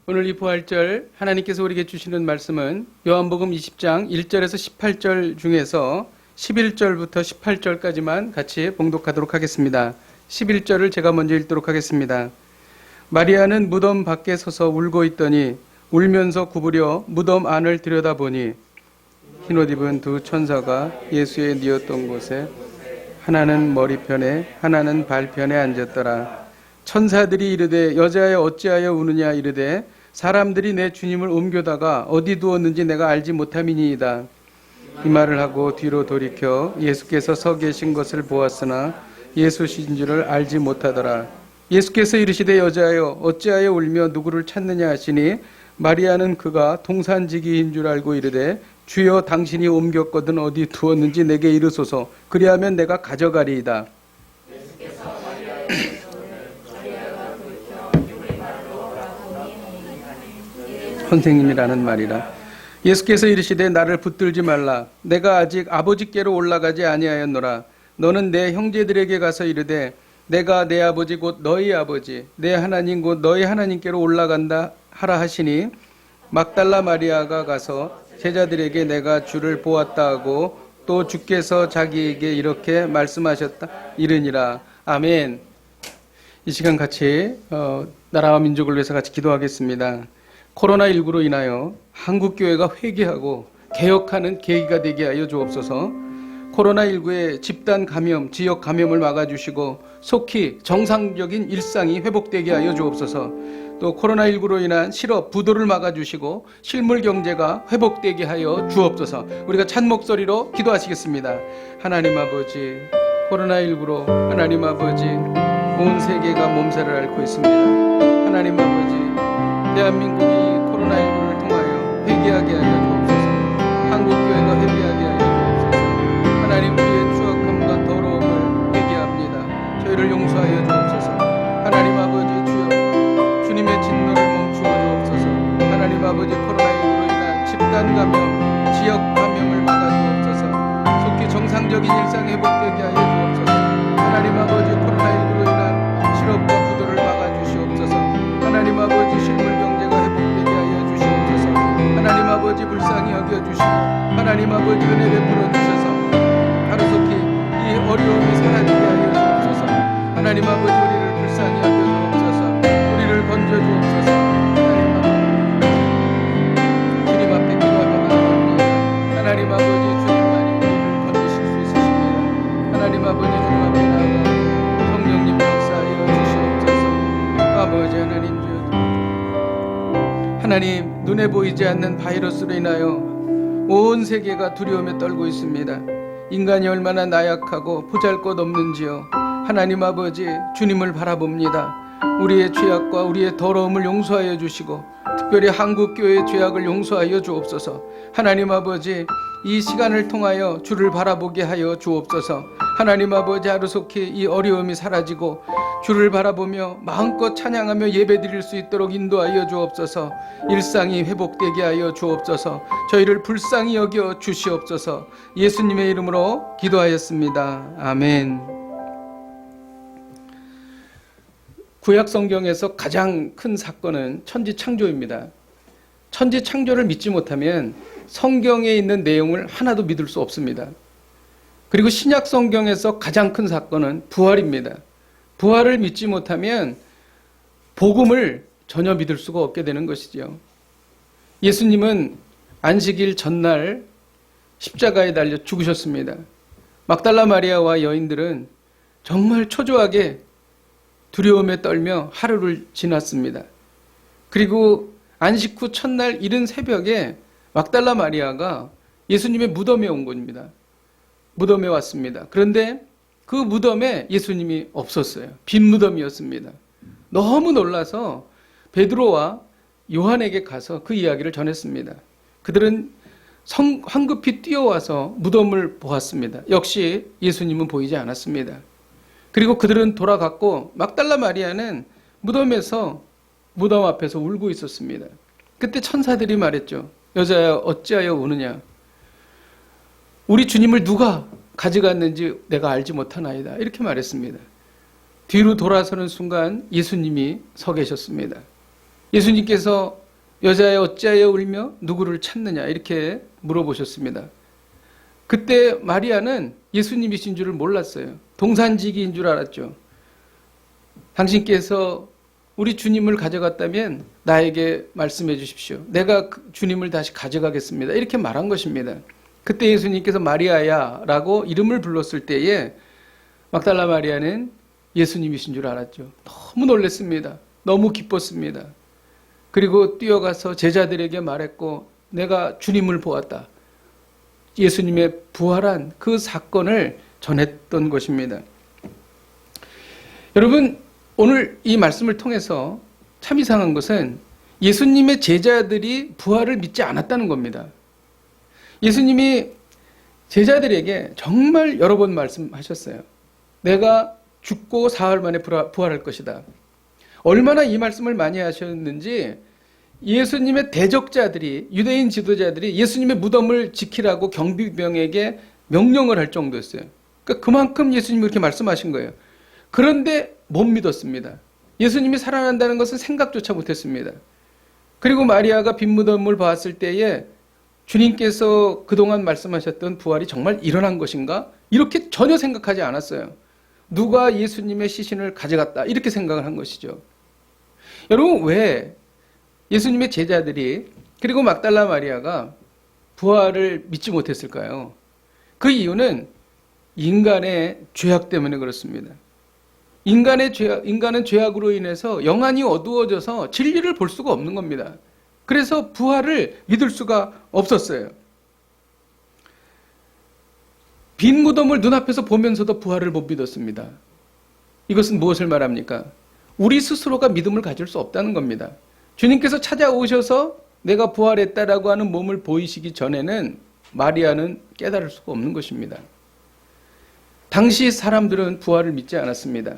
오늘 이 부활절 하나님께서 우리에게 주시는 말씀은 요한복음 20장 1절에서 18절 중에서 11절부터 18절까지만 같이 봉독하도록 하겠습니다. 11절을 제가 먼저 읽도록 하겠습니다. 마리아는 무덤 밖에 서서 울고 있더니 울면서 구부려 무덤 안을 들여다보니 흰옷 입은 두 천사가 예수의 뉘었던 곳에 하나는 머리편에 하나는 발편에 앉았더라. 천사들이 이르되 여자여 어찌하여 우느냐 이르되 사람들이 내 주님을 옮겨다가 어디 두었는지 내가 알지 못함이니이다. 이 말을 하고 뒤로 돌이켜 예수께서 서 계신 것을 보았으나 예수신 줄을 알지 못하더라. 예수께서 이르시되 여자여 어찌하여 울며 누구를 찾느냐 하시니 마리아는 그가 동산지기인 줄 알고 이르되 주여 당신이 옮겼거든 어디 두었는지 내게 이르소서 그리하면 내가 가져가리이다. 선생님이라는 말이라. 예수께서 이르시되 나를 붙들지 말라. 내가 아직 아버지께로 올라가지 아니하였노라. 너는 내 형제들에게 가서 이르되 내가 내 아버지 곧 너희 아버지 내 하나님 곧 너희 하나님께로 올라간다 하라 하시니 막달라 마리아가 가서 제자들에게 내가 주를 보았다 하고 또 주께서 자기에게 이렇게 말씀하셨다 이르니라. 아멘. 이 시간 같이 나라와 민족을 위해서 같이 기도하겠습니다. 코로나19로 인하여 한국교회가 회개하고 개혁하는 계기가 되게 하여 주옵소서. 코로나19의 집단 감염, 지역 감염을 막아주시고 속히 정상적인 일상이 회복되게 하여 주옵소서. 또 코로나19로 인한 실업, 부도를 막아주시고 실물 경제가 회복되게 하여 주옵소서. 우리가 찬 목소리로 기도하시겠습니다. 하나님 아버지, 코로나19로 하나님 아버지 온 세계가 몸살을 앓고 있습니다. 하나님 아버지, 대한민국이 코로나19를 통하여 회개하게 하여 주옵소서. 한국교회가 회개하게 하여 주옵소서. 하나님 우리의 추악함과 더러움을 회개합니다. 저희를 용서하여 주옵소서. 하나님 아버지 주여 주님의 진노를 멈추어 주옵소서. 하나님 아버지 코로나19로 인한 집단 감염, 지역 감염을 막아 주옵소서. 속히 정상적인 일상 회복되게 하여 주옵소서. 하나님 아버지 코로나19로 인한 실업과 부도를 막아 주시옵소서. 하나님 아버지 실물 경제가 회복되게 하여 주시옵소서. 하나님 아버지 불쌍히 여겨주시고 하나님 아버지 은혜 베풀어 주셔서 하루속히 이 어려움이 사라지게 하여 주옵소서. 하나님 아버지 우리를 불쌍히 여겨 주옵소서. 우리를 건져 주옵소서. 주님 앞에 기도하며 나아갑니다. 하나님 아버지 주님만이 우리를 건지실 수 있으십니다. 하나님 아버지 주님 앞에 나아가 성령님 역사하여 주시옵소서. 아버지 하나님 주여, 하나님 눈에 보이지 않는 바이러스로 인하여 온 세계가 두려움에 떨고 있습니다. 인간이 얼마나 나약하고 보잘것없는지요. 하나님 아버지 주님을 바라봅니다. 우리의 죄악과 우리의 더러움을 용서하여 주시고 특별히 한국교회의 죄악을 용서하여 주옵소서. 하나님 아버지 이 시간을 통하여 주를 바라보게 하여 주옵소서. 하나님 아버지 하루속히 이 어려움이 사라지고 주를 바라보며 마음껏 찬양하며 예배드릴 수 있도록 인도하여 주옵소서. 일상이 회복되게 하여 주옵소서. 저희를 불쌍히 여겨 주시옵소서. 예수님의 이름으로 기도하였습니다. 아멘. 구약 성경에서 가장 큰 사건은 천지창조입니다. 천지창조를 믿지 못하면 성경에 있는 내용을 하나도 믿을 수 없습니다. 그리고 신약 성경에서 가장 큰 사건은 부활입니다. 부활을 믿지 못하면 복음을 전혀 믿을 수가 없게 되는 것이죠. 예수님은 안식일 전날 십자가에 달려 죽으셨습니다. 막달라 마리아와 여인들은 정말 초조하게 두려움에 떨며 하루를 지났습니다. 그리고 안식 후 첫날 이른 새벽에 막달라 마리아가 예수님의 무덤에 온 겁니다. 무덤에 왔습니다. 그런데 그 무덤에 예수님이 없었어요. 빈 무덤이었습니다. 너무 놀라서 베드로와 요한에게 가서 그 이야기를 전했습니다. 그들은 황급히 뛰어와서 무덤을 보았습니다. 역시 예수님은 보이지 않았습니다. 그리고 그들은 돌아갔고 막달라 마리아는 무덤에서 무덤 앞에서 울고 있었습니다. 그때 천사들이 말했죠. 여자야 어찌하여 우느냐. 우리 주님을 누가 가져갔는지 내가 알지 못하나이다. 이렇게 말했습니다. 뒤로 돌아서는 순간 예수님이 서 계셨습니다. 예수님께서 여자여 어찌하여 울며 누구를 찾느냐 이렇게 물어보셨습니다. 그때 마리아는 예수님이신 줄을 몰랐어요. 동산지기인 줄 알았죠. 당신께서 우리 주님을 가져갔다면 나에게 말씀해 주십시오. 내가 주님을 다시 가져가겠습니다. 이렇게 말한 것입니다. 그때 예수님께서 마리아야 라고 이름을 불렀을 때에 막달라 마리아는 예수님이신 줄 알았죠. 너무 놀랐습니다. 너무 기뻤습니다. 그리고 뛰어가서 제자들에게 말했고 내가 주님을 보았다. 예수님의 부활한 그 사건을 전했던 것입니다. 여러분, 오늘 이 말씀을 통해서 참 이상한 것은 예수님의 제자들이 부활을 믿지 않았다는 겁니다. 예수님이 제자들에게 정말 여러 번 말씀하셨어요. 내가 죽고 사흘 만에 부활할 것이다. 얼마나 이 말씀을 많이 하셨는지 예수님의 대적자들이, 유대인 지도자들이 예수님의 무덤을 지키라고 경비병에게 명령을 할 정도였어요. 그러니까 그만큼 예수님이 그렇게 말씀하신 거예요. 그런데 못 믿었습니다. 예수님이 살아난다는 것은 생각조차 못했습니다. 그리고 마리아가 빈 무덤을 봤을 때에 주님께서 그동안 말씀하셨던 부활이 정말 일어난 것인가? 이렇게 전혀 생각하지 않았어요. 누가 예수님의 시신을 가져갔다 이렇게 생각을 한 것이죠. 여러분, 왜 예수님의 제자들이 그리고 막달라 마리아가 부활을 믿지 못했을까요? 그 이유는 인간의 죄악 때문에 그렇습니다. 인간은 죄악으로 인해서 영안이 어두워져서 진리를 볼 수가 없는 겁니다. 그래서 부활을 믿을 수가 없었어요. 빈 무덤을 눈앞에서 보면서도 부활을 못 믿었습니다. 이것은 무엇을 말합니까? 우리 스스로가 믿음을 가질 수 없다는 겁니다. 주님께서 찾아오셔서 내가 부활했다라고 하는 몸을 보이시기 전에는 마리아는 깨달을 수가 없는 것입니다. 당시 사람들은 부활을 믿지 않았습니다.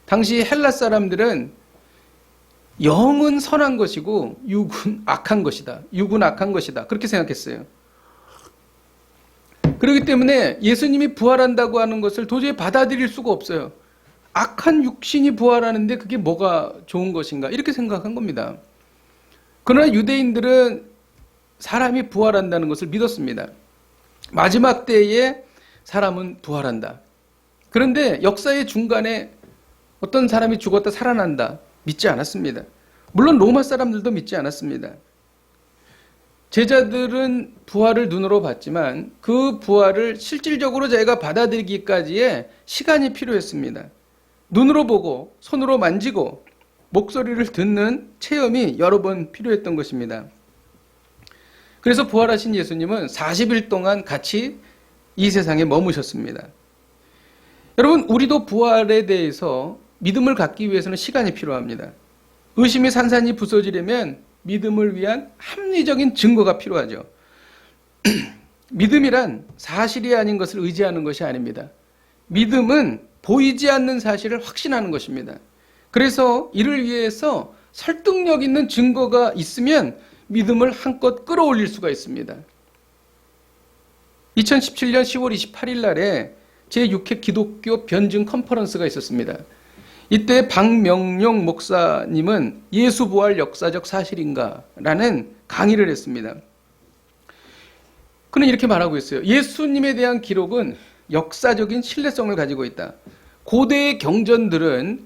당시 헬라 사람들은 영은 선한 것이고 육은 악한 것이다. 육은 악한 것이다. 그렇게 생각했어요. 그렇기 때문에 예수님이 부활한다고 하는 것을 도저히 받아들일 수가 없어요. 악한 육신이 부활하는데 그게 뭐가 좋은 것인가 이렇게 생각한 겁니다. 그러나 유대인들은 사람이 부활한다는 것을 믿었습니다. 마지막 때에 사람은 부활한다. 그런데 역사의 중간에 어떤 사람이 죽었다 살아난다 믿지 않았습니다. 물론 로마 사람들도 믿지 않았습니다. 제자들은 부활을 눈으로 봤지만 그 부활을 실질적으로 자기가 받아들이기까지의 시간이 필요했습니다. 눈으로 보고 손으로 만지고 목소리를 듣는 체험이 여러 번 필요했던 것입니다. 그래서 부활하신 예수님은 40일 동안 같이 이 세상에 머무셨습니다. 여러분, 우리도 부활에 대해서 믿음을 갖기 위해서는 시간이 필요합니다. 의심이 산산이 부서지려면 믿음을 위한 합리적인 증거가 필요하죠. 믿음이란 사실이 아닌 것을 의지하는 것이 아닙니다. 믿음은 보이지 않는 사실을 확신하는 것입니다. 그래서 이를 위해서 설득력 있는 증거가 있으면 믿음을 한껏 끌어올릴 수가 있습니다. 2017년 10월 28일 날에 제6회 기독교 변증 컨퍼런스가 있었습니다. 이때 박명용 목사님은 예수 부활 역사적 사실인가? 라는 강의를 했습니다. 그는 이렇게 말하고 있어요. 예수님에 대한 기록은 역사적인 신뢰성을 가지고 있다. 고대의 경전들은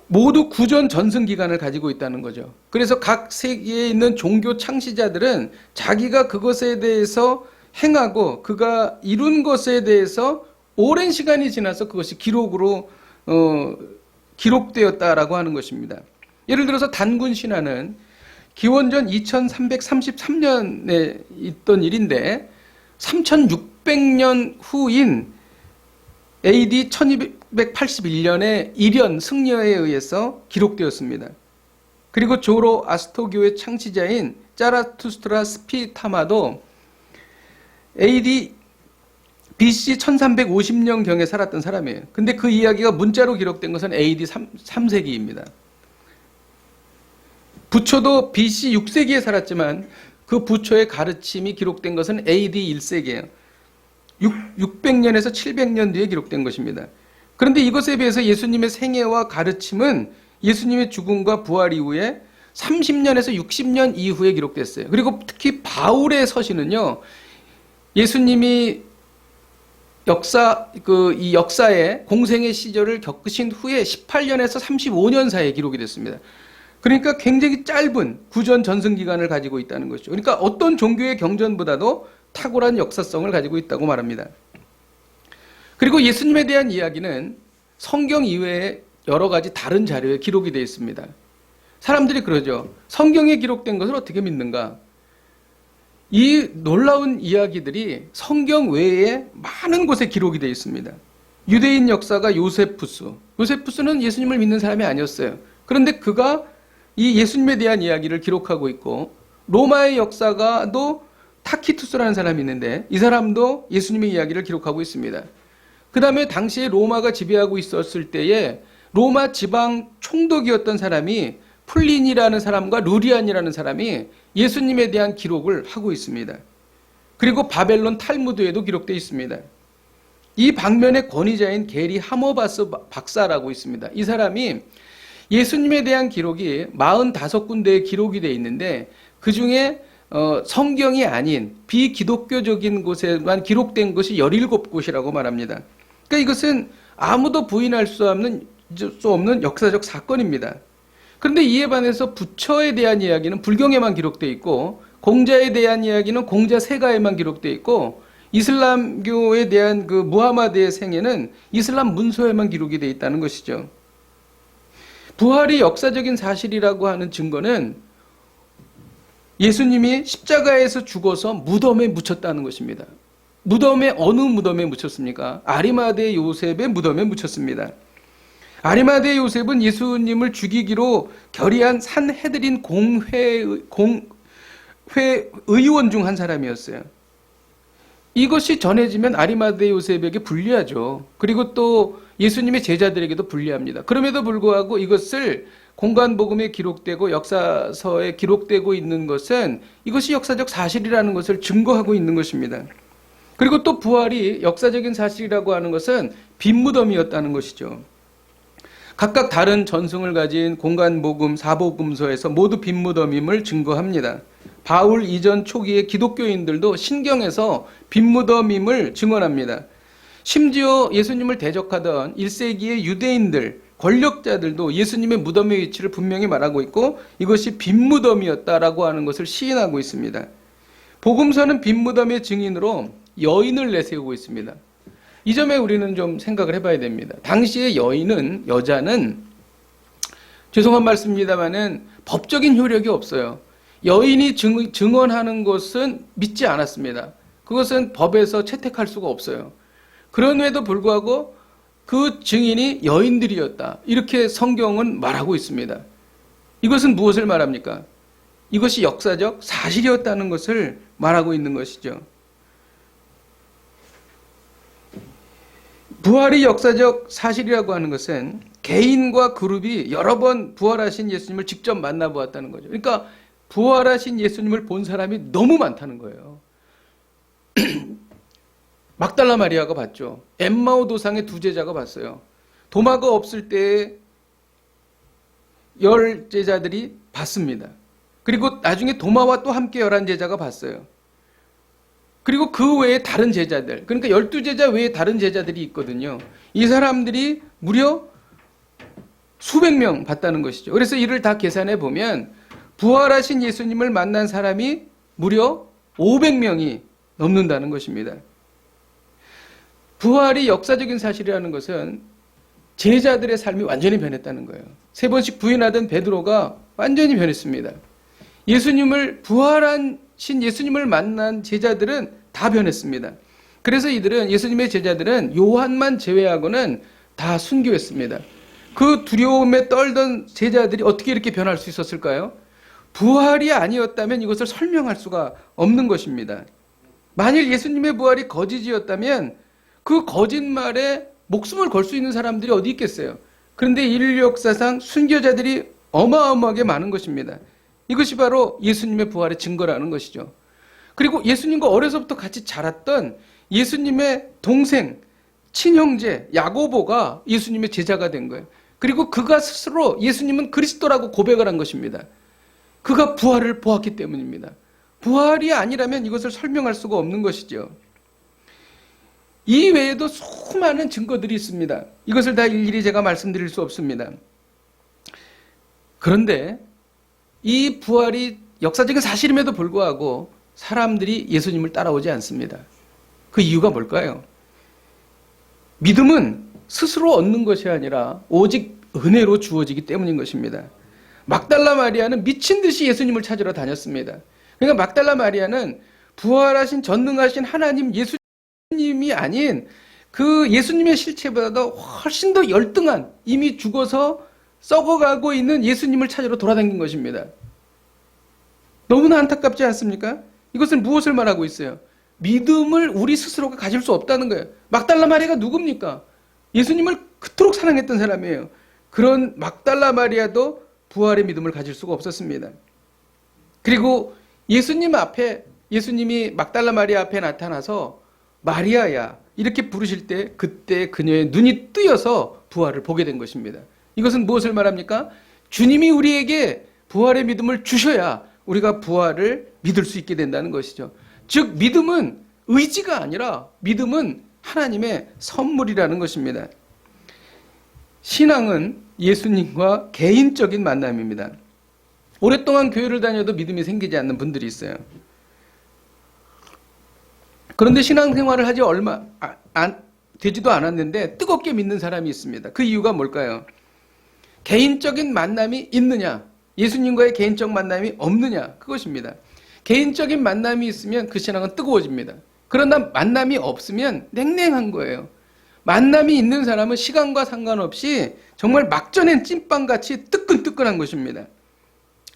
모두 구전 전승 기간을 가지고 있다는 거죠. 그래서 각 세계에 있는 종교 창시자들은 자기가 그것에 대해서 행하고 그가 이룬 것에 대해서 오랜 시간이 지나서 그것이 기록으로 기록되었다라고 하는 것입니다. 예를 들어서 단군 신화는 기원전 2333년에 있던 일인데 3600년 후인 AD 1281년에 일연 승려에 의해서 기록되었습니다. 그리고 조로 아스토교의 창시자인 짜라투스트라 스피타마도 AD BC 1350년경에 살았던 사람이에요. 근데 그 이야기가 문자로 기록된 것은 AD 3세기입니다. 부처도 BC 6세기에 살았지만 그 부처의 가르침이 기록된 것은 AD 1세기예요. 600년에서 700년 뒤에 기록된 것입니다. 그런데 이것에 비해서 예수님의 생애와 가르침은 예수님의 죽음과 부활 이후에 30년에서 60년 이후에 기록됐어요. 그리고 특히 바울의 서신은요, 예수님이 이 역사의 공생의 시절을 겪으신 후에 18년에서 35년 사이에 기록이 됐습니다. 그러니까 굉장히 짧은 구전 전승 기간을 가지고 있다는 것이죠. 그러니까 어떤 종교의 경전보다도 탁월한 역사성을 가지고 있다고 말합니다. 그리고 예수님에 대한 이야기는 성경 이외에 여러 가지 다른 자료에 기록이 되어 있습니다. 사람들이 그러죠. 성경에 기록된 것을 어떻게 믿는가? 이 놀라운 이야기들이 성경 외에 많은 곳에 기록이 되어 있습니다. 유대인 역사가 요세푸스는 예수님을 믿는 사람이 아니었어요. 그런데 그가 이 예수님에 대한 이야기를 기록하고 있고, 로마의 역사가도 타키투스라는 사람이 있는데 이 사람도 예수님의 이야기를 기록하고 있습니다. 그 다음에 당시에 로마가 지배하고 있었을 때에 로마 지방 총독이었던 사람이 플린이라는 사람과 루리안이라는 사람이 예수님에 대한 기록을 하고 있습니다. 그리고 바벨론 탈무드에도 기록되어 있습니다. 이 방면의 권위자인 게리 하머바스 박사라고 있습니다. 이 사람이 예수님에 대한 기록이 45군데에 기록이 되어 있는데 그 중에 성경이 아닌 비기독교적인 곳에만 기록된 것이 17곳이라고 말합니다. 그러니까 이것은 아무도 부인할 수 없는 역사적 사건입니다. 그런데 이에 반해서 부처에 대한 이야기는 불경에만 기록되어 있고, 공자에 대한 이야기는 공자 세가에만 기록되어 있고, 이슬람교에 대한 그 무하마드의 생애는 이슬람 문서에만 기록이 되어 있다는 것이죠. 부활이 역사적인 사실이라고 하는 증거는 예수님이 십자가에서 죽어서 무덤에 묻혔다는 것입니다. 어느 무덤에 묻혔습니까? 아리마대 요셉의 무덤에 묻혔습니다. 아리마대 요셉은 예수님을 죽이기로 결의한 산헤드린 공회 의원 중 한 사람이었어요. 이것이 전해지면 아리마대 요셉에게 불리하죠. 그리고 또 예수님의 제자들에게도 불리합니다. 그럼에도 불구하고 이것을 공관복음에 기록되고 역사서에 기록되고 있는 것은 이것이 역사적 사실이라는 것을 증거하고 있는 것입니다. 그리고 또 부활이 역사적인 사실이라고 하는 것은 빈무덤이었다는 것이죠. 각각 다른 전승을 가진 공관복음, 사복음서에서 모두 빈무덤임을 증거합니다. 바울 이전 초기의 기독교인들도 신경에서 빈무덤임을 증언합니다. 심지어 예수님을 대적하던 1세기의 유대인들, 권력자들도 예수님의 무덤의 위치를 분명히 말하고 있고 이것이 빈무덤이었다라고 하는 것을 시인하고 있습니다. 복음서는 빈무덤의 증인으로 여인을 내세우고 있습니다. 이 점에 우리는 좀 생각을 해봐야 됩니다. 당시의 여자는 죄송한 말씀입니다만은 법적인 효력이 없어요. 여인이 증언하는 것은 믿지 않았습니다. 그것은 법에서 채택할 수가 없어요. 그럼에도 불구하고 그 증인이 여인들이었다. 이렇게 성경은 말하고 있습니다. 이것은 무엇을 말합니까? 이것이 역사적 사실이었다는 것을 말하고 있는 것이죠. 부활이 역사적 사실이라고 하는 것은 개인과 그룹이 여러 번 부활하신 예수님을 직접 만나보았다는 거죠. 그러니까 부활하신 예수님을 본 사람이 너무 많다는 거예요. 막달라 마리아가 봤죠. 엠마오 도상의 두 제자가 봤어요. 도마가 없을 때에 10 제자들이 봤습니다. 그리고 나중에 도마와 또 함께 11 제자가 봤어요. 그리고 그 외에 다른 제자들, 그러니까 12제자 외에 다른 제자들이 있거든요. 이 사람들이 무려 수백 명 봤다는 것이죠. 그래서 이를 다 계산해 보면 부활하신 예수님을 만난 사람이 무려 500명이 넘는다는 것입니다. 부활이 역사적인 사실이라는 것은 제자들의 삶이 완전히 변했다는 거예요. 3번씩 부인하던 베드로가 완전히 변했습니다. 부활하신 예수님을 만난 제자들은 다 변했습니다. 그래서 예수님의 제자들은 요한만 제외하고는 다 순교했습니다. 그 두려움에 떨던 제자들이 어떻게 이렇게 변할 수 있었을까요? 부활이 아니었다면 이것을 설명할 수가 없는 것입니다. 만일 예수님의 부활이 거짓이었다면 그 거짓말에 목숨을 걸 수 있는 사람들이 어디 있겠어요? 그런데 인류 역사상 순교자들이 어마어마하게 많은 것입니다. 이것이 바로 예수님의 부활의 증거라는 것이죠. 그리고 예수님과 어려서부터 같이 자랐던 예수님의 동생, 친형제 야고보가 예수님의 제자가 된 거예요. 그리고 그가 스스로 예수님은 그리스도라고 고백을 한 것입니다. 그가 부활을 보았기 때문입니다. 부활이 아니라면 이것을 설명할 수가 없는 것이죠. 이 외에도 수많은 증거들이 있습니다. 이것을 다 일일이 제가 말씀드릴 수 없습니다. 그런데 이 부활이 역사적인 사실임에도 불구하고 사람들이 예수님을 따라오지 않습니다. 그 이유가 뭘까요? 믿음은 스스로 얻는 것이 아니라 오직 은혜로 주어지기 때문인 것입니다. 막달라 마리아는 미친 듯이 예수님을 찾으러 다녔습니다. 그러니까 막달라 마리아는 부활하신 전능하신 하나님 예수님이 아닌 그 예수님의 실체보다도 훨씬 더 열등한, 이미 죽어서 썩어가고 있는 예수님을 찾으러 돌아다닌 것입니다. 너무나 안타깝지 않습니까? 이것은 무엇을 말하고 있어요? 믿음을 우리 스스로가 가질 수 없다는 거예요. 막달라 마리아가 누굽니까? 예수님을 그토록 사랑했던 사람이에요. 그런 막달라 마리아도 부활의 믿음을 가질 수가 없었습니다. 그리고 예수님 앞에, 예수님이 막달라 마리아 앞에 나타나서 마리아야 이렇게 부르실 때 그때 그녀의 눈이 뜨여서 부활을 보게 된 것입니다. 이것은 무엇을 말합니까? 주님이 우리에게 부활의 믿음을 주셔야 우리가 부활을 믿을 수 있게 된다는 것이죠. 즉 믿음은 의지가 아니라 믿음은 하나님의 선물이라는 것입니다. 신앙은 예수님과 개인적인 만남입니다. 오랫동안 교회를 다녀도 믿음이 생기지 않는 분들이 있어요. 그런데 신앙생활을 하지 얼마 되지도 않았는데 뜨겁게 믿는 사람이 있습니다. 그 이유가 뭘까요? 개인적인 만남이 있느냐, 예수님과의 개인적 만남이 없느냐, 그것입니다. 개인적인 만남이 있으면 그 신앙은 뜨거워집니다. 그러나 만남이 없으면 냉랭한 거예요. 만남이 있는 사람은 시간과 상관없이 정말 막전엔 찐빵같이 뜨끈뜨끈한 것입니다.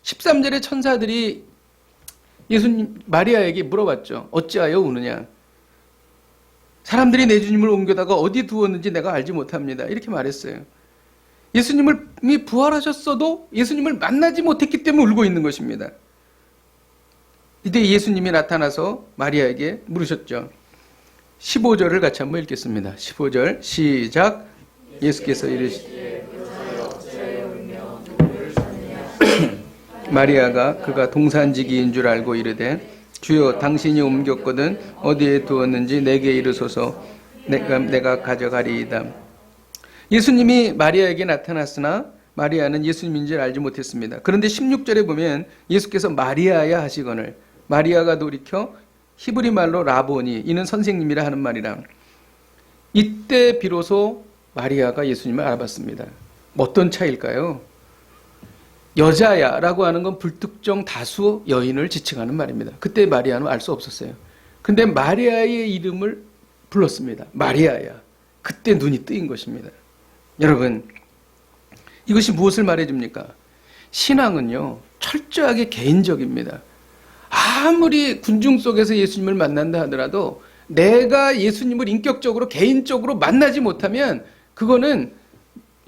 13절에 천사들이 예수님 마리아에게 물어봤죠. 어찌하여 우느냐? 사람들이 내 주님을 옮겨다가 어디 두었는지 내가 알지 못합니다. 이렇게 말했어요. 예수님이 부활하셨어도 예수님을 만나지 못했기 때문에 울고 있는 것입니다. 이때 예수님이 나타나서 마리아에게 물으셨죠. 15절을 같이 한번 읽겠습니다. 15절 시작. 예수께서 이르시되 마리아가 그가 동산지기인 줄 알고 이르되 주여 당신이 옮겼거든 어디에 두었는지 내게 이르소서 내가 가져가리이다. 예수님이 마리아에게 나타났으나 마리아는 예수님인 줄 알지 못했습니다. 그런데 16절에 보면 예수께서 마리아야 하시거늘 마리아가 돌이켜 히브리 말로 라보니 이는 선생님이라 하는 말이라. 이때 비로소 마리아가 예수님을 알아봤습니다. 어떤 차이일까요? 여자야 라고 하는 건 불특정 다수 여인을 지칭하는 말입니다. 그때 마리아는 알 수 없었어요. 근데 마리아의 이름을 불렀습니다. 마리아야. 그때 눈이 뜨인 것입니다. 여러분, 이것이 무엇을 말해줍니까? 신앙은요, 철저하게 개인적입니다. 아무리 군중 속에서 예수님을 만난다 하더라도 내가 예수님을 인격적으로 개인적으로 만나지 못하면 그거는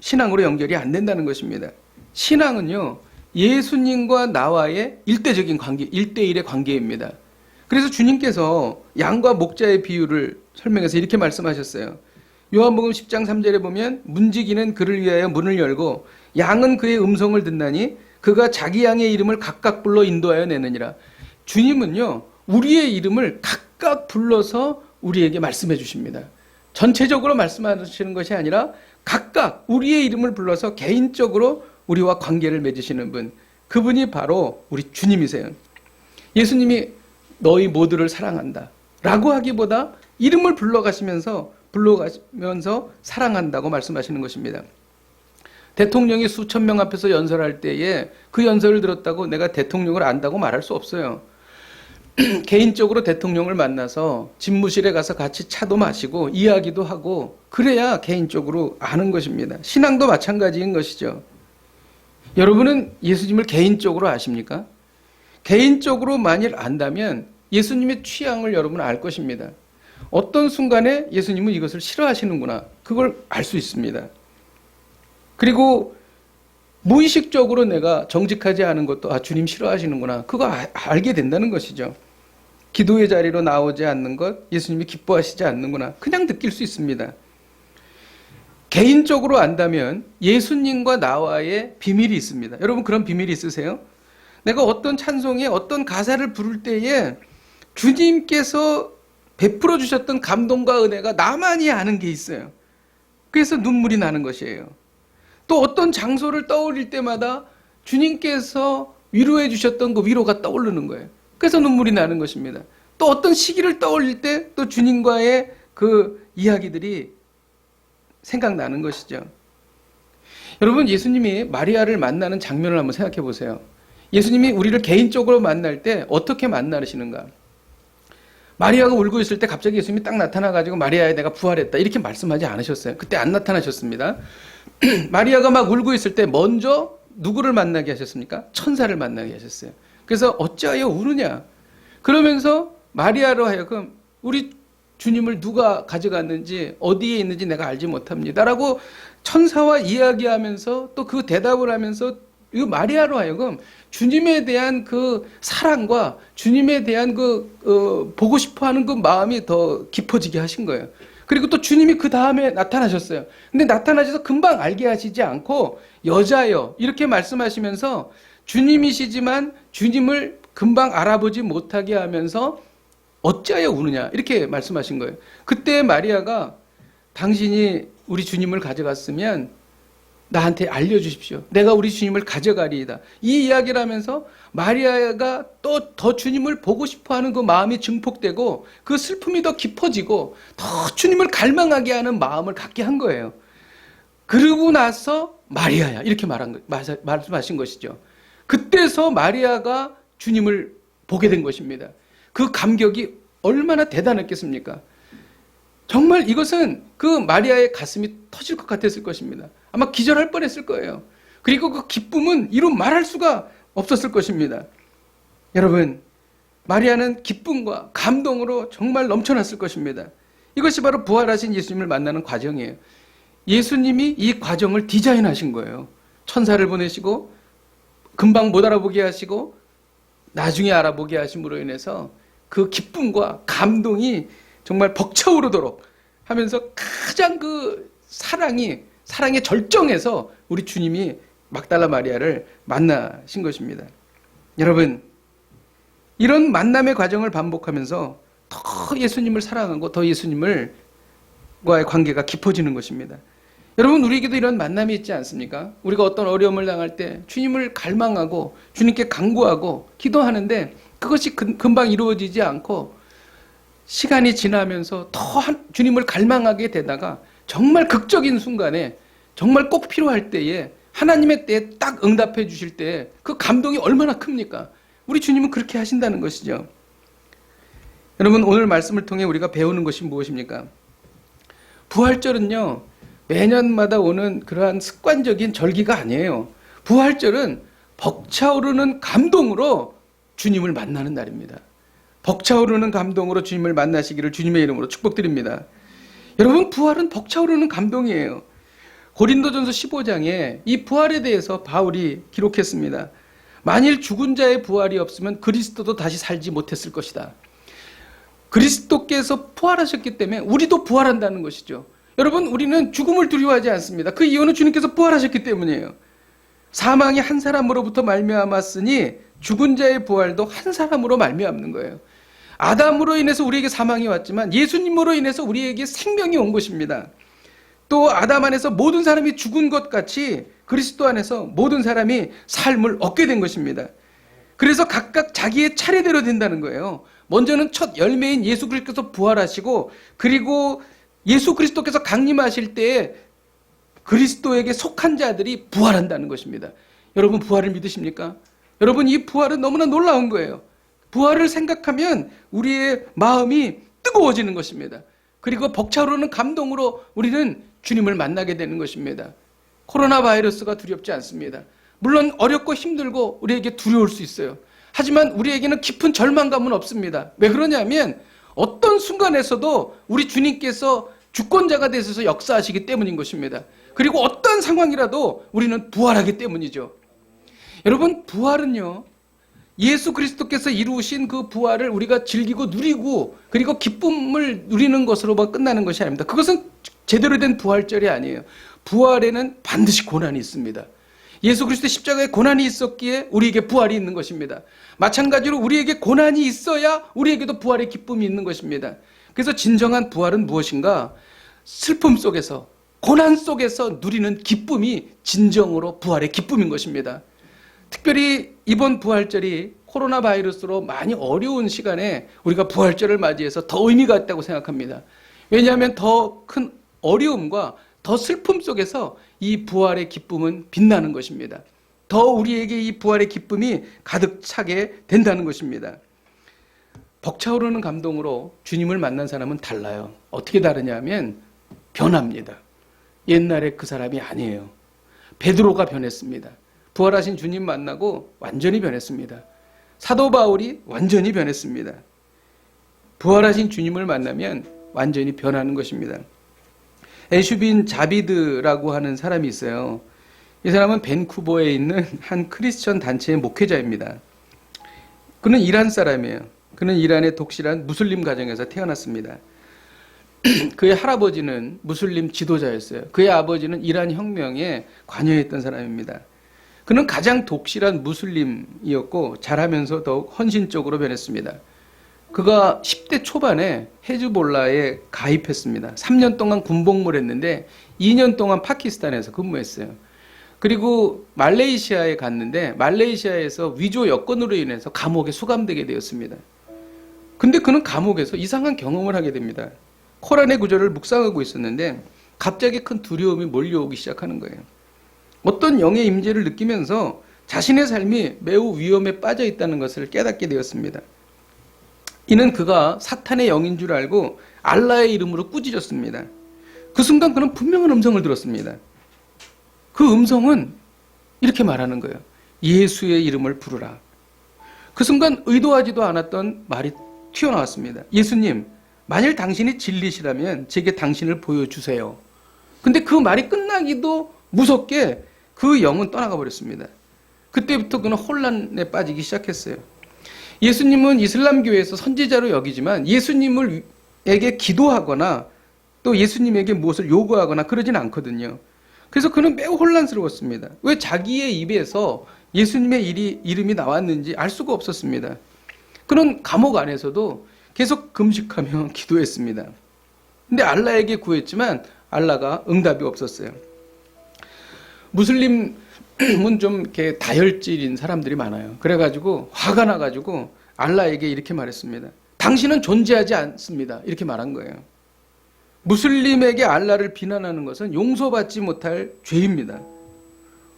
신앙으로 연결이 안 된다는 것입니다. 신앙은요, 예수님과 나와의 일대적인 관계, 1대1의 관계입니다. 그래서 주님께서 양과 목자의 비유를 설명해서 이렇게 말씀하셨어요. 요한복음 10장 3절에 보면 문지기는 그를 위하여 문을 열고 양은 그의 음성을 듣나니 그가 자기 양의 이름을 각각 불러 인도하여 내느니라. 주님은요, 우리의 이름을 각각 불러서 우리에게 말씀해 주십니다. 전체적으로 말씀하시는 것이 아니라 각각 우리의 이름을 불러서 개인적으로 우리와 관계를 맺으시는 분, 그분이 바로 우리 주님이세요. 예수님이 너희 모두를 사랑한다 라고 하기보다 이름을 불러가시면서 사랑한다고 말씀하시는 것입니다. 대통령이 수천 명 앞에서 연설할 때에 그 연설을 들었다고 내가 대통령을 안다고 말할 수 없어요. 개인적으로 대통령을 만나서 집무실에 가서 같이 차도 마시고 이야기도 하고 그래야 개인적으로 아는 것입니다. 신앙도 마찬가지인 것이죠. 여러분은 예수님을 개인적으로 아십니까? 개인적으로 만일 안다면 예수님의 취향을 여러분은 알 것입니다. 어떤 순간에 예수님은 이것을 싫어하시는구나, 그걸 알 수 있습니다. 그리고 무의식적으로 내가 정직하지 않은 것도 주님 싫어하시는구나, 그거 알게 된다는 것이죠. 기도의 자리로 나오지 않는 것, 예수님이 기뻐하시지 않는구나, 그냥 느낄 수 있습니다. 개인적으로 안다면 예수님과 나와의 비밀이 있습니다. 여러분 그런 비밀이 있으세요? 내가 어떤 찬송에 어떤 가사를 부를 때에 주님께서 베풀어 주셨던 감동과 은혜가 나만이 아는 게 있어요. 그래서 눈물이 나는 것이에요. 또 어떤 장소를 떠올릴 때마다 주님께서 위로해 주셨던 그 위로가 떠오르는 거예요. 그래서 눈물이 나는 것입니다. 또 어떤 시기를 떠올릴 때 또 주님과의 그 이야기들이 생각나는 것이죠. 여러분, 예수님이 마리아를 만나는 장면을 한번 생각해 보세요. 예수님이 우리를 개인적으로 만날 때 어떻게 만나시는가? 마리아가 울고 있을 때 갑자기 예수님이 딱 나타나가지고 마리아야 내가 부활했다 이렇게 말씀하지 않으셨어요. 그때 안 나타나셨습니다. 마리아가 막 울고 있을 때 먼저 누구를 만나게 하셨습니까? 천사를 만나게 하셨어요. 그래서 어찌하여 우느냐? 그러면서 마리아로 하여금 우리 주님을 누가 가져갔는지 어디에 있는지 내가 알지 못합니다 라고 천사와 이야기하면서 또 그 대답을 하면서 이 마리아로 하여금 주님에 대한 그 사랑과 주님에 대한 그 보고 싶어하는 그 마음이 더 깊어지게 하신 거예요. 그리고 또 주님이 그 다음에 나타나셨어요. 근데 나타나셔서 금방 알게 하시지 않고 여자여 이렇게 말씀하시면서 주님이시지만 주님을 금방 알아보지 못하게 하면서 어찌하여 우느냐 이렇게 말씀하신 거예요. 그때 마리아가 당신이 우리 주님을 가져갔으면 나한테 알려주십시오. 내가 우리 주님을 가져가리이다. 이 이야기를 하면서 마리아가 또 더 주님을 보고 싶어하는 그 마음이 증폭되고 그 슬픔이 더 깊어지고 더 주님을 갈망하게 하는 마음을 갖게 한 거예요. 그러고 나서 마리아야 이렇게 말씀하신 것이죠. 그때서 마리아가 주님을 보게 된 것입니다. 그 감격이 얼마나 대단했겠습니까? 정말 이것은 그 마리아의 가슴이 터질 것 같았을 것입니다. 아마 기절할 뻔했을 거예요. 그리고 그 기쁨은 이루 말할 수가 없었을 것입니다. 여러분, 마리아는 기쁨과 감동으로 정말 넘쳐났을 것입니다. 이것이 바로 부활하신 예수님을 만나는 과정이에요. 예수님이 이 과정을 디자인하신 거예요. 천사를 보내시고 금방 못 알아보게 하시고 나중에 알아보게 하심으로 인해서 그 기쁨과 감동이 정말 벅차오르도록 하면서 가장 그 사랑의 절정에서 우리 주님이 막달라 마리아를 만나신 것입니다. 여러분, 이런 만남의 과정을 반복하면서 더 예수님을 사랑하고 더 예수님과의 관계가 깊어지는 것입니다. 여러분, 우리에게도 이런 만남이 있지 않습니까? 우리가 어떤 어려움을 당할 때 주님을 갈망하고 주님께 간구하고 기도하는데 그것이 금방 이루어지지 않고 시간이 지나면서 더 주님을 갈망하게 되다가 정말 극적인 순간에 정말 꼭 필요할 때에 하나님의 때에 딱 응답해 주실 때 그 감동이 얼마나 큽니까? 우리 주님은 그렇게 하신다는 것이죠. 여러분, 오늘 말씀을 통해 우리가 배우는 것이 무엇입니까? 부활절은요, 매년마다 오는 그러한 습관적인 절기가 아니에요. 부활절은 벅차오르는 감동으로 주님을 만나는 날입니다. 벅차오르는 감동으로 주님을 만나시기를 주님의 이름으로 축복드립니다. 여러분, 부활은 벅차오르는 감동이에요. 고린도전서 15장에 이 부활에 대해서 바울이 기록했습니다. 만일 죽은 자의 부활이 없으면 그리스도도 다시 살지 못했을 것이다. 그리스도께서 부활하셨기 때문에 우리도 부활한다는 것이죠. 여러분, 우리는 죽음을 두려워하지 않습니다. 그 이유는 주님께서 부활하셨기 때문이에요. 사망이 한 사람으로부터 말미암았으니 죽은 자의 부활도 한 사람으로 말미암는 거예요. 아담으로 인해서 우리에게 사망이 왔지만 예수님으로 인해서 우리에게 생명이 온 것입니다. 또 아담 안에서 모든 사람이 죽은 것 같이 그리스도 안에서 모든 사람이 삶을 얻게 된 것입니다. 그래서 각각 자기의 차례대로 된다는 거예요. 먼저는 첫 열매인 예수 그리스도께서 부활하시고 그리고 예수 그리스도께서 강림하실 때에 그리스도에게 속한 자들이 부활한다는 것입니다. 여러분, 부활을 믿으십니까? 여러분, 이 부활은 너무나 놀라운 거예요. 부활을 생각하면 우리의 마음이 뜨거워지는 것입니다. 그리고 벅차오르는 감동으로 우리는 주님을 만나게 되는 것입니다. 코로나 바이러스가 두렵지 않습니다. 물론 어렵고 힘들고 우리에게 두려울 수 있어요. 하지만 우리에게는 깊은 절망감은 없습니다. 왜 그러냐면 어떤 순간에서도 우리 주님께서 주권자가 되셔서 역사하시기 때문인 것입니다. 그리고 어떤 상황이라도 우리는 부활하기 때문이죠. 여러분, 부활은요, 예수 그리스도께서 이루신 그 부활을 우리가 즐기고 누리고 그리고 기쁨을 누리는 것으로만 끝나는 것이 아닙니다. 그것은 제대로 된 부활절이 아니에요. 부활에는 반드시 고난이 있습니다. 예수 그리스도의 십자가에 고난이 있었기에 우리에게 부활이 있는 것입니다. 마찬가지로 우리에게 고난이 있어야 우리에게도 부활의 기쁨이 있는 것입니다. 그래서 진정한 부활은 무엇인가? 슬픔 속에서, 고난 속에서 누리는 기쁨이 진정으로 부활의 기쁨인 것입니다. 특별히 이번 부활절이 코로나 바이러스로 많이 어려운 시간에 우리가 부활절을 맞이해서 더 의미가 있다고 생각합니다. 왜냐하면 더 큰 어려움과 더 슬픔 속에서 이 부활의 기쁨은 빛나는 것입니다. 더 우리에게 이 부활의 기쁨이 가득 차게 된다는 것입니다. 벅차오르는 감동으로 주님을 만난 사람은 달라요. 어떻게 다르냐면 변합니다. 옛날에 그 사람이 아니에요. 베드로가 변했습니다. 부활하신 주님 만나고 완전히 변했습니다. 사도 바울이 완전히 변했습니다. 부활하신 주님을 만나면 완전히 변하는 것입니다. 애슈빈 자비드라고 하는 사람이 있어요. 이 사람은 밴쿠버에 있는 한 크리스천 단체의 목회자입니다. 그는 이란 사람이에요. 그는 이란의 독실한 무슬림 가정에서 태어났습니다. 그의 할아버지는 무슬림 지도자였어요. 그의 아버지는 이란 혁명에 관여했던 사람입니다. 그는 가장 독실한 무슬림이었고 자라면서 더욱 헌신적으로 변했습니다. 그가 10대 초반에 헤즈볼라에 가입했습니다. 3년 동안 군복무를 했는데 2년 동안 파키스탄에서 근무했어요. 그리고 말레이시아에 갔는데 말레이시아에서 위조 여건으로 인해서 감옥에 수감되게 되었습니다. 근데 그는 감옥에서 이상한 경험을 하게 됩니다. 코란의 구절을 묵상하고 있었는데 갑자기 큰 두려움이 몰려오기 시작하는 거예요. 어떤 영의 임재를 느끼면서 자신의 삶이 매우 위험에 빠져 있다는 것을 깨닫게 되었습니다. 이는 그가 사탄의 영인 줄 알고 알라의 이름으로 꾸짖었습니다. 그 순간 그는 분명한 음성을 들었습니다. 그 음성은 이렇게 말하는 거예요. 예수의 이름을 부르라. 그 순간 의도하지도 않았던 말이 튀어나왔습니다. 예수님, 만일 당신이 진리시라면 제게 당신을 보여주세요. 근데 그 말이 끝나기도 무섭게 그 영은 떠나가 버렸습니다. 그때부터 그는 혼란에 빠지기 시작했어요. 예수님은 이슬람교에서 선지자로 여기지만 예수님에게 기도하거나 또 예수님에게 무엇을 요구하거나 그러진 않거든요. 그래서 그는 매우 혼란스러웠습니다. 왜 자기의 입에서 예수님의 이름이 나왔는지 알 수가 없었습니다. 그는 감옥 안에서도 계속 금식하며 기도했습니다. 근데 알라에게 구했지만 알라가 응답이 없었어요. 무슬림은 좀 이렇게 다혈질인 사람들이 많아요. 그래가지고 화가 나가지고 알라에게 이렇게 말했습니다. 당신은 존재하지 않습니다. 이렇게 말한 거예요. 무슬림에게 알라를 비난하는 것은 용서받지 못할 죄입니다.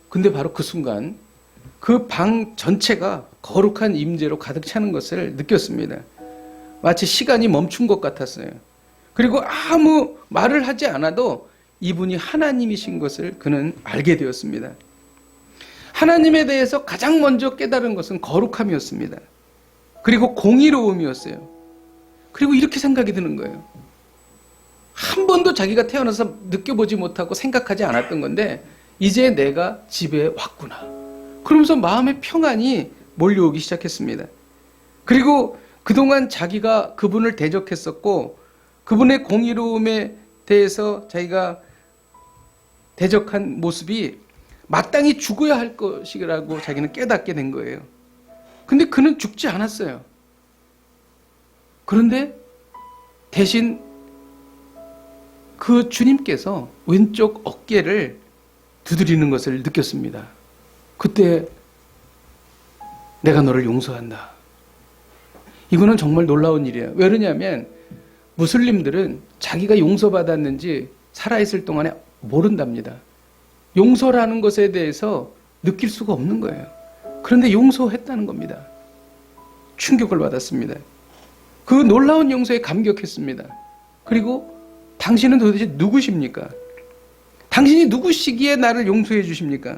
근데 바로 그 순간 그 방 전체가 거룩한 임재로 가득 차는 것을 느꼈습니다. 마치 시간이 멈춘 것 같았어요. 그리고 아무 말을 하지 않아도 이분이 하나님이신 것을 그는 알게 되었습니다. 하나님에 대해서 가장 먼저 깨달은 것은 거룩함이었습니다. 그리고 공의로움이었어요. 그리고 이렇게 생각이 드는 거예요. 한 번도 자기가 태어나서 느껴보지 못하고 생각하지 않았던 건데 이제 내가 집에 왔구나. 그러면서 마음의 평안이 몰려오기 시작했습니다. 그리고 그동안 자기가 그분을 대적했었고 그분의 공의로움에 대해서 자기가 대적한 모습이 마땅히 죽어야 할 것이라고 자기는 깨닫게 된 거예요. 근데 그는 죽지 않았어요. 그런데 대신 그 주님께서 왼쪽 어깨를 두드리는 것을 느꼈습니다. 그때 내가 너를 용서한다. 이거는 정말 놀라운 일이에요. 왜 그러냐면 무슬림들은 자기가 용서받았는지 살아있을 동안에 모른답니다. 용서라는 것에 대해서 느낄 수가 없는 거예요. 그런데 용서했다는 겁니다. 충격을 받았습니다. 그 놀라운 용서에 감격했습니다. 그리고 당신은 도대체 누구십니까? 당신이 누구시기에 나를 용서해 주십니까?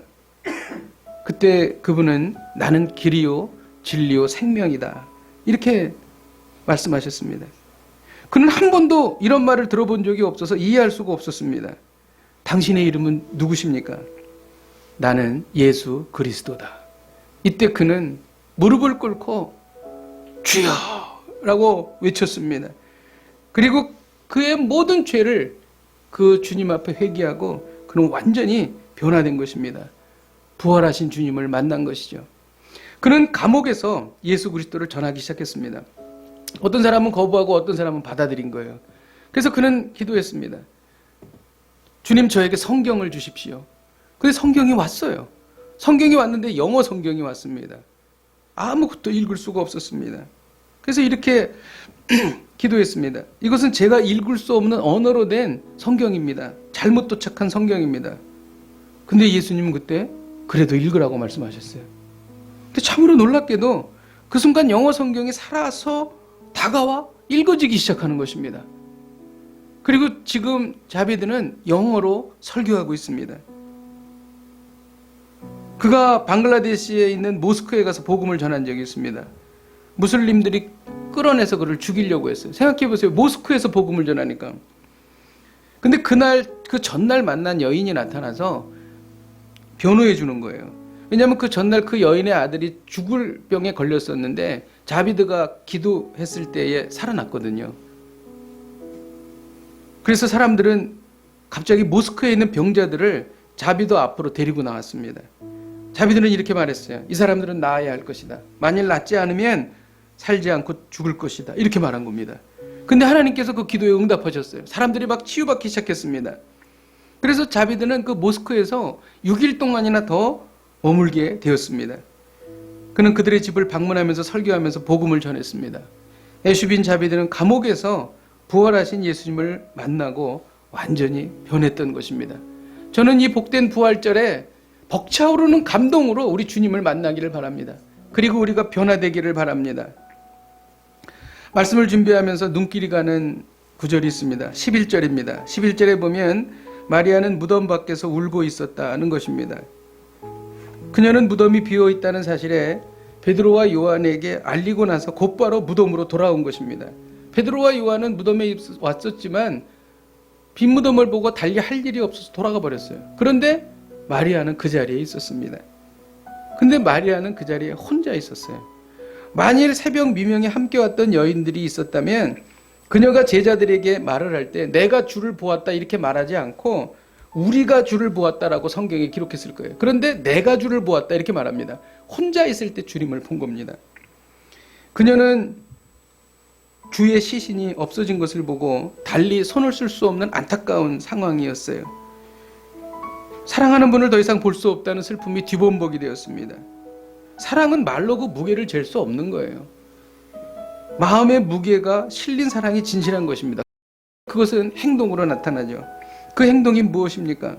그때 그분은 나는 길이요 진리요 생명이다. 이렇게 말씀하셨습니다. 그는 한 번도 이런 말을 들어본 적이 없어서 이해할 수가 없었습니다. 당신의 이름은 누구십니까? 나는 예수 그리스도다. 이때 그는 무릎을 꿇고 주여! 라고 외쳤습니다. 그리고 그의 모든 죄를 그 주님 앞에 회개하고 그는 완전히 변화된 것입니다. 부활하신 주님을 만난 것이죠. 그는 감옥에서 예수 그리스도를 전하기 시작했습니다. 어떤 사람은 거부하고 어떤 사람은 받아들인 거예요. 그래서 그는 기도했습니다. 주님, 저에게 성경을 주십시오. 근데 성경이 왔어요. 성경이 왔는데 영어 성경이 왔습니다. 아무것도 읽을 수가 없었습니다. 그래서 이렇게 기도했습니다. 이것은 제가 읽을 수 없는 언어로 된 성경입니다. 잘못 도착한 성경입니다. 근데 예수님은 그때 그래도 읽으라고 말씀하셨어요. 근데 참으로 놀랍게도 그 순간 영어 성경이 살아서 다가와 읽어지기 시작하는 것입니다. 그리고 지금 자비드는 영어로 설교하고 있습니다. 그가 방글라데시에 있는 모스크에 가서 복음을 전한 적이 있습니다. 무슬림들이 끌어내서 그를 죽이려고 했어요. 생각해 보세요. 모스크에서 복음을 전하니까. 근데 그날, 그 전날 만난 여인이 나타나서 변호해 주는 거예요. 왜냐하면 그 전날 그 여인의 아들이 죽을 병에 걸렸었는데 자비드가 기도했을 때에 살아났거든요. 그래서 사람들은 갑자기 모스크에 있는 병자들을 자비드 앞으로 데리고 나왔습니다. 자비드는 이렇게 말했어요. 이 사람들은 나아야 할 것이다. 만일 낫지 않으면 살지 않고 죽을 것이다. 이렇게 말한 겁니다. 근데 하나님께서 그 기도에 응답하셨어요. 사람들이 막 치유받기 시작했습니다. 그래서 자비드는 그 모스크에서 6일 동안이나 더 머물게 되었습니다. 그는 그들의 집을 방문하면서 설교하면서 복음을 전했습니다. 애슈빈 자비드는 감옥에서 부활하신 예수님을 만나고 완전히 변했던 것입니다. 저는 이 복된 부활절에 벅차오르는 감동으로 우리 주님을 만나기를 바랍니다. 그리고 우리가 변화되기를 바랍니다. 말씀을 준비하면서 눈길이 가는 구절이 있습니다. 11절입니다. 11절에 보면 마리아는 무덤 밖에서 울고 있었다는 것입니다. 그녀는 무덤이 비어 있다는 사실에 베드로와 요한에게 알리고 나서 곧바로 무덤으로 돌아온 것입니다. 베드로와 요한은 무덤에 왔었지만 빈 무덤을 보고 달리 할 일이 없어서 돌아가 버렸어요. 그런데 마리아는 그 자리에 있었습니다. 근데 마리아는 그 자리에 혼자 있었어요. 만일 새벽 미명에 함께 왔던 여인들이 있었다면 그녀가 제자들에게 말을 할 때 내가 주를 보았다 이렇게 말하지 않고 우리가 주를 보았다라고 성경에 기록했을 거예요. 그런데 내가 주를 보았다 이렇게 말합니다. 혼자 있을 때 주님을 본 겁니다. 그녀는 주의 시신이 없어진 것을 보고 달리 손을 쓸 수 없는 안타까운 상황이었어요. 사랑하는 분을 더 이상 볼 수 없다는 슬픔이 뒤범벅이 되었습니다. 사랑은 말로 그 무게를 잴 수 없는 거예요. 마음의 무게가 실린 사랑이 진실한 것입니다. 그것은 행동으로 나타나죠. 그 행동이 무엇입니까?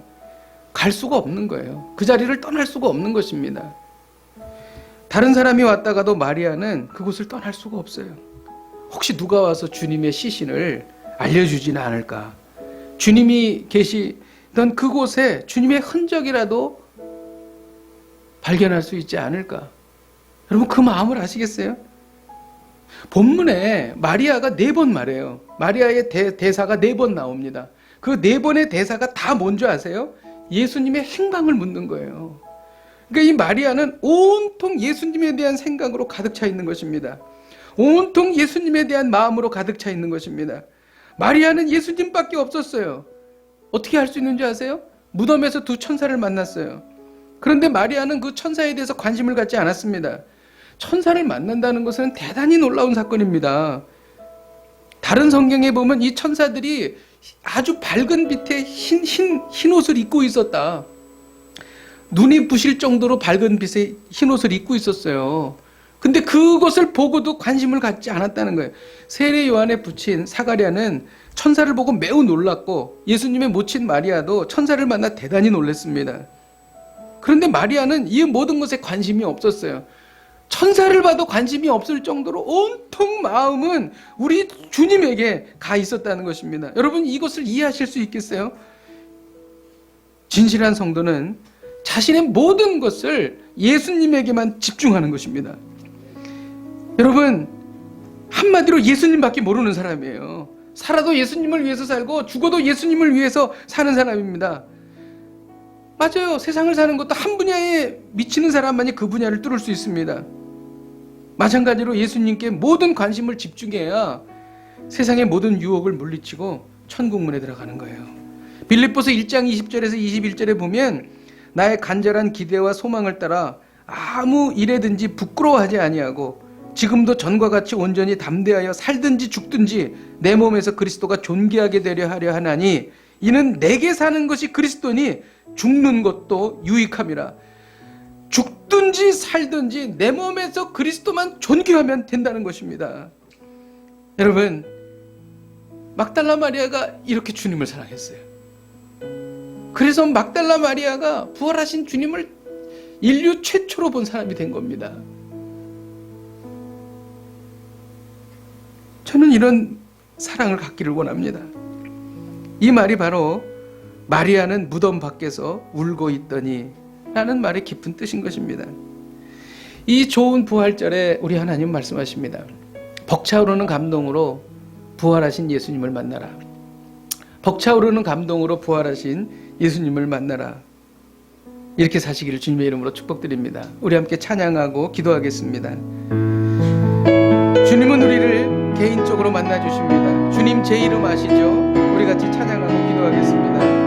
갈 수가 없는 거예요. 그 자리를 떠날 수가 없는 것입니다. 다른 사람이 왔다가도 마리아는 그곳을 떠날 수가 없어요. 혹시 누가 와서 주님의 시신을 알려주지는 않을까? 주님이 계시던 그곳에 주님의 흔적이라도 발견할 수 있지 않을까? 여러분 그 마음을 아시겠어요? 본문에 마리아가 4번 말해요. 마리아의 대사가 4번 나옵니다. 그 4번의 대사가 다 뭔지 아세요? 예수님의 행방을 묻는 거예요. 그러니까 이 마리아는 온통 예수님에 대한 생각으로 가득 차 있는 것입니다. 온통 예수님에 대한 마음으로 가득 차 있는 것입니다. 마리아는 예수님밖에 없었어요. 어떻게 할 수 있는지 아세요? 무덤에서 2 천사를 만났어요. 그런데 마리아는 그 천사에 대해서 관심을 갖지 않았습니다. 천사를 만난다는 것은 대단히 놀라운 사건입니다. 다른 성경에 보면 이 천사들이 아주 밝은 빛의 흰 옷을 입고 있었다. 눈이 부실 정도로 밝은 빛의 흰 옷을 입고 있었어요. 근데 그것을 보고도 관심을 갖지 않았다는 거예요. 세례 요한의 부친 사가랴는 천사를 보고 매우 놀랐고 예수님의 모친 마리아도 천사를 만나 대단히 놀랐습니다. 그런데 마리아는 이 모든 것에 관심이 없었어요. 천사를 봐도 관심이 없을 정도로 온통 마음은 우리 주님에게 가 있었다는 것입니다. 여러분 이것을 이해하실 수 있겠어요? 진실한 성도는 자신의 모든 것을 예수님에게만 집중하는 것입니다. 여러분 한마디로 예수님밖에 모르는 사람이에요. 살아도 예수님을 위해서 살고 죽어도 예수님을 위해서 사는 사람입니다. 맞아요. 세상을 사는 것도 한 분야에 미치는 사람만이 그 분야를 뚫을 수 있습니다. 마찬가지로 예수님께 모든 관심을 집중해야 세상의 모든 유혹을 물리치고 천국문에 들어가는 거예요. 빌립보서 1장 20절에서 21절에 보면 나의 간절한 기대와 소망을 따라 아무 일에든지 부끄러워하지 아니하고 지금도 전과 같이 온전히 담대하여 살든지 죽든지 내 몸에서 그리스도가 존귀하게 되려 하려 하나니 이는 내게 사는 것이 그리스도니 죽는 것도 유익함이라. 죽든지 살든지 내 몸에서 그리스도만 존귀하면 된다는 것입니다. 여러분, 막달라 마리아가 이렇게 주님을 사랑했어요. 그래서 막달라 마리아가 부활하신 주님을 인류 최초로 본 사람이 된 겁니다. 저는 이런 사랑을 갖기를 원합니다. 이 말이 바로 마리아는 무덤 밖에서 울고 있더니 라는 말의 깊은 뜻인 것입니다. 이 좋은 부활절에 우리 하나님 말씀하십니다. 벅차오르는 감동으로 부활하신 예수님을 만나라. 벅차오르는 감동으로 부활하신 예수님을 만나라. 이렇게 사시기를 주님의 이름으로 축복드립니다. 우리 함께 찬양하고 기도하겠습니다. 주님은 우리를 개인적으로 만나주십니다. 주님 제 이름 아시죠? 우리 같이 찬양하고 기도하겠습니다.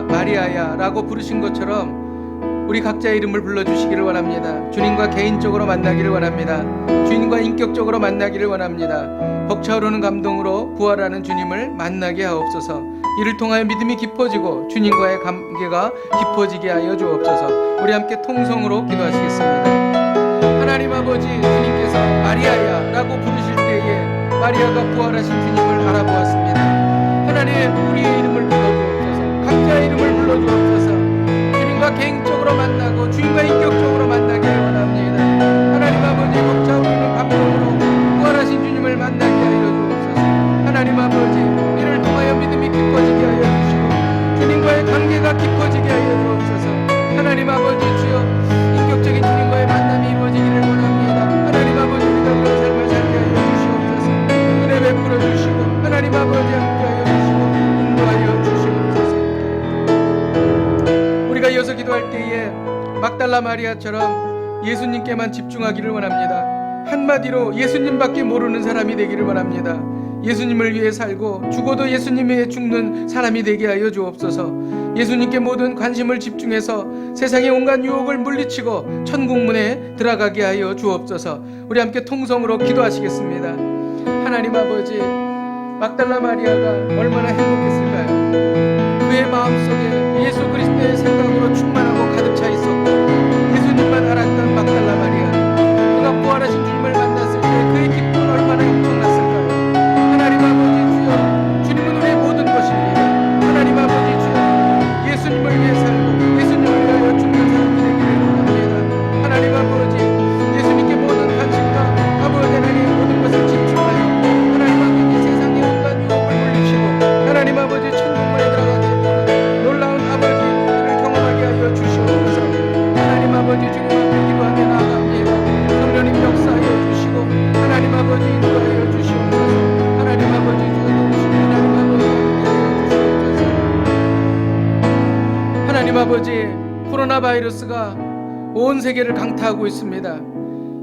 마리아야 라고 부르신 것처럼 우리 각자의 이름을 불러주시기를 원합니다. 주님과 개인적으로 만나기를 원합니다. 주님과 인격적으로 만나기를 원합니다. 벅차오르는 감동으로 부활하는 주님을 만나게 하옵소서. 이를 통하여 믿음이 깊어지고 주님과의 관계가 깊어지게 하여 주옵소서. 우리 함께 통성으로 기도하시겠습니다. 하나님 아버지, 주님께서 마리아야 라고 부르실 때에 마리아가 부활하신 주님을 알아보았습니다. 하나님, 우리의 이름을 불러주옵소서. 각자의 이름을 불러주옵소서. 주님과 개인적으로 만나고 주님과 인격적으로 만나기를 원합니다. 하나님 아버지, 벅차오르는 감동으로 부활하신 주님을 만나게 하여 주옵소서. 하나님 아버지, 이를 통하여 믿음이 깊어지게 하여 주시고 주님과의 관계가 깊어지게 하여 주옵소서. 하나님 아버지, 주여 인격적인 주님과의 만남이 이루어지기를 원합니다. 하나님 아버지, 우리가 그런 삶을 살게 하여 주시옵소서. 은혜 베풀어 주시고 하나님 아버지 함께하여 주시고 인도하여 주시옵소서. 우리가 이어서 기도할 때에 막달라 마리아처럼 예수님께만 집중하기를 원합니다. 한마디로 예수님밖에 모르는 사람이 되기를 원합니다. 예수님을 위해 살고 죽어도 예수님 위해 죽는 사람이 되게 하여 주옵소서. 예수님께 모든 관심을 집중해서 세상의 온갖 유혹을 물리치고 천국문에 들어가게 하여 주옵소서. 우리 함께 통성으로 기도하시겠습니다. 하나님 아버지, 막달라 마리아가 얼마나 행복했을까요? 그의 마음속에 예수 그리스도의 생각으로 충만하고 가득 차 있었고 예수님만 알았던 막달라 마리아, 그가 부활하신 주님을 만났을 때 그의 기쁨은 얼마나 엄청났을까요? 하나님 아버지, 주여 아버지, 코로나 바이러스가 온 세계를 강타하고 있습니다.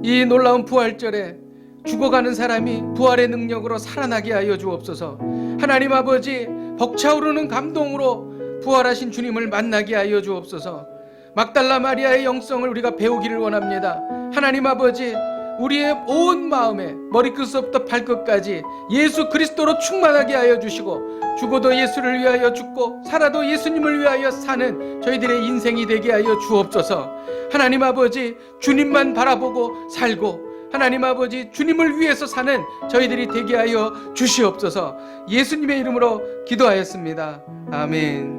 이 놀라운 부활절에 죽어가는 사람이 부활의 능력으로 살아나게 하여 주옵소서. 하나님 아버지, 벅차오르는 감동으로 부활하신 주님을 만나게 하여 주옵소서. 막달라 마리아의 영성을 우리가 배우기를 원합니다. 하나님 아버지, 우리의 온 마음에 머리끝부터 발끝까지 예수 그리스도로 충만하게 하여 주시고, 죽어도 예수를 위하여 죽고 살아도 예수님을 위하여 사는 저희들의 인생이 되게 하여 주옵소서. 하나님 아버지, 주님만 바라보고 살고, 하나님 아버지, 주님을 위해서 사는 저희들이 되게 하여 주시옵소서. 예수님의 이름으로 기도하였습니다. 아멘.